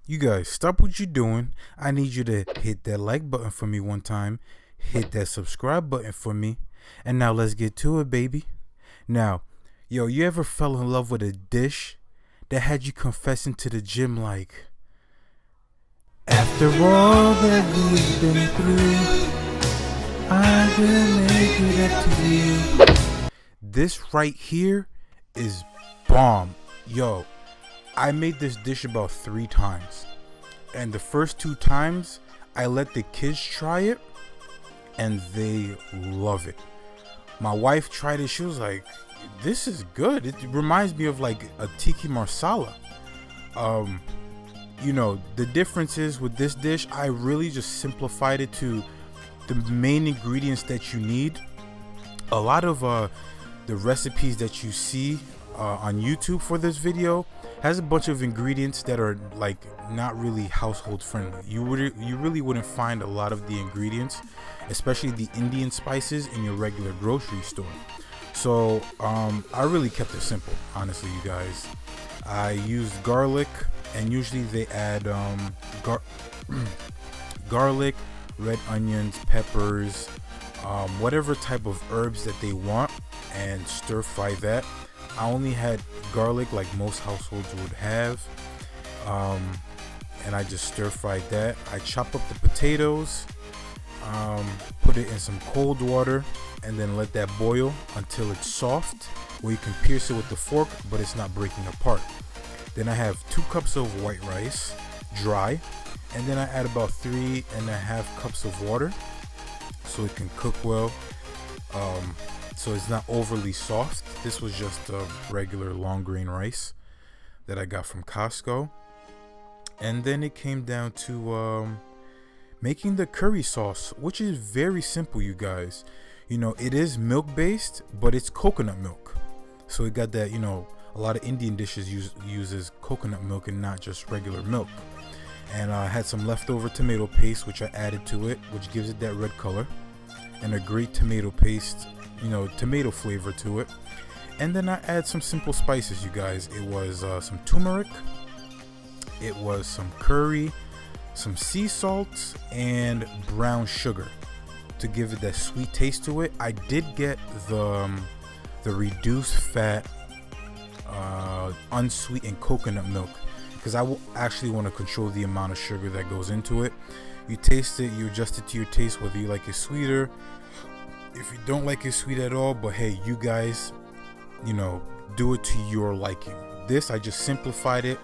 You guys, stop what you're doing. I need you to hit that like button for me one time. Hit that subscribe button for me. And now let's get to it, baby. Now, yo, you ever fell in love with a dish that had you confessing to the gym like, after all that we've been through, I will make it up to you. This right here is bomb. Yo, I made this dish about 3 times, and the first 2 times I let the kids try it and they love it. My wife tried it. She was like, this is good. It reminds me of like a tiki marsala. You know, the difference is with this dish, I really just simplified it to the main ingredients that you need. A lot of the recipes that you see on YouTube for this video has a bunch of ingredients that are like not really household friendly. You really wouldn't find a lot of the ingredients, especially the Indian spices, in your regular grocery store. So I really kept it simple, honestly, you guys. I used garlic, and usually they add garlic, red onions, peppers, whatever type of herbs that they want, and stir fry that. I only had garlic like most households would have, and I just stir fried that. I chop up the potatoes, put it in some cold water, and then let that boil until it's soft, where you can pierce it with the fork but it's not breaking apart. Then I have 2 cups of white rice, dry, and then I add about 3.5 cups of water so it can cook well, so it's not overly soft. This was just a regular long grain rice that I got from Costco. And then it came down to making the curry sauce, which is very simple, you guys. You know, it is milk based, but it's coconut milk, so it got that, you know, a lot of Indian dishes uses coconut milk and not just regular milk. And I had some leftover tomato paste, which I added to it, which gives it that red color, and a great tomato paste, you know, tomato flavor to it. And then I add some simple spices, you guys. It was some turmeric, it was some curry, some sea salt, and brown sugar to give it that sweet taste to it. I did get the reduced fat unsweetened coconut milk, because I actually want to control the amount of sugar that goes into it. You taste it, you adjust it to your taste, whether you like it sweeter, if you don't like it sweet at all. But hey, you guys, you know, do it to your liking. This, I just simplified it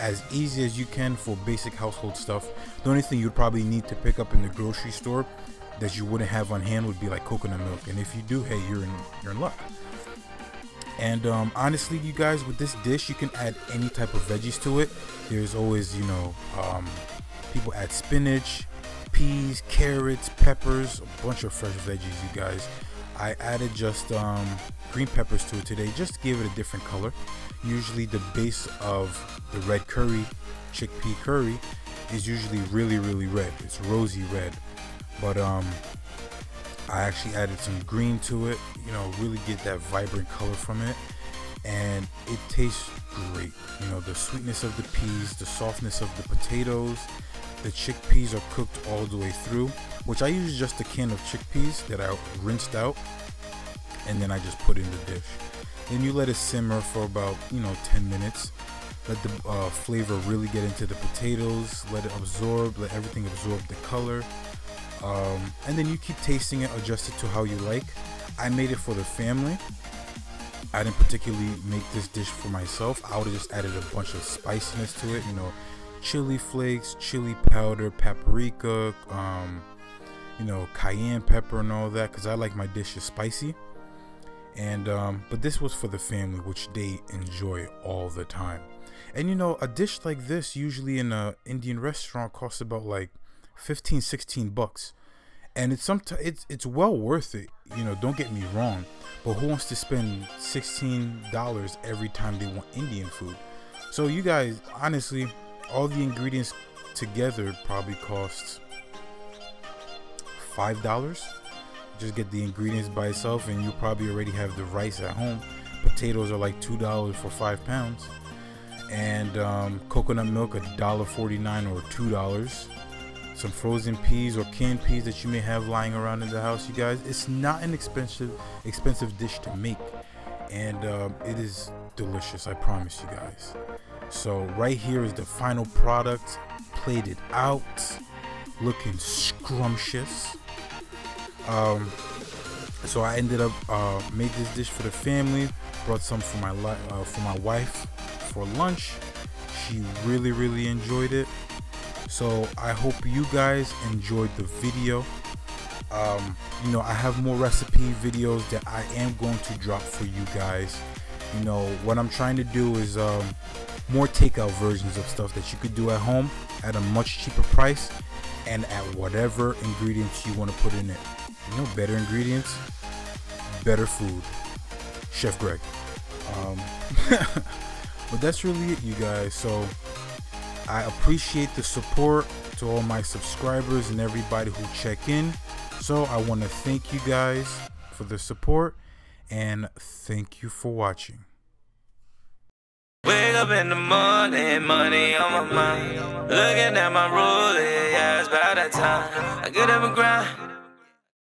as easy as you can for basic household stuff. The only thing you'd probably need to pick up in the grocery store that you wouldn't have on hand would be like coconut milk, and if you do, hey, you're in luck. And honestly, you guys, with this dish, you can add any type of veggies to it. There's always, you know, people add spinach, peas, carrots, peppers, a bunch of fresh veggies, you guys. I added just green peppers to it today, just to give it a different color. Usually the base of the red curry, chickpea curry, is usually really red. It's rosy red. But I actually added some green to it, you know, really get that vibrant color from it, and it tastes great. You know, the sweetness of the peas, the softness of the potatoes, the chickpeas are cooked all the way through, which I use just a can of chickpeas that I rinsed out, and then I just put in the dish. Then you let it simmer for about, you know, 10 minutes. Let the flavor really get into the potatoes, let it absorb, let everything absorb the color. And then you keep tasting it, adjust it to how you like. I made it for the family. I didn't particularly make this dish for myself. I would have just added a bunch of spiciness to it, you know, chili flakes, chili powder, paprika, you know, cayenne pepper and all that, because I like my dishes spicy. And but this was for the family, which they enjoy all the time. And you know, a dish like this usually in a Indian restaurant costs about like 15-16 bucks, and it's well worth it, you know, don't get me wrong, but who wants to spend $16 every time they want Indian food? So you guys, honestly, all the ingredients together probably costs $5. Just get the ingredients by itself, and you probably already have the rice at home. Potatoes are like $2 for 5 pounds. and coconut milk $1.49 or $2. Some frozen peas or canned peas that you may have lying around in the house, you guys. It's not an expensive dish to make, and it is delicious, I promise you guys. So right here is the final product, plated out, looking scrumptious. So I ended up made this dish for the family, brought some for my wife for lunch. She really enjoyed it. So I hope you guys enjoyed the video. You know, I have more recipe videos that I am going to drop for you guys. You know, what I'm trying to do is more takeout versions of stuff that you could do at home at a much cheaper price and at whatever ingredients you want to put in it. You know, better ingredients, better food. Chef Greg. But that's really it, you guys. So I appreciate the support to all my subscribers and everybody who check in. So I want to thank you guys for the support, and thank you for watching. Wake up in the morning, money on my mind. Looking at my rollie, yeah, it's about that time. I get up and grind.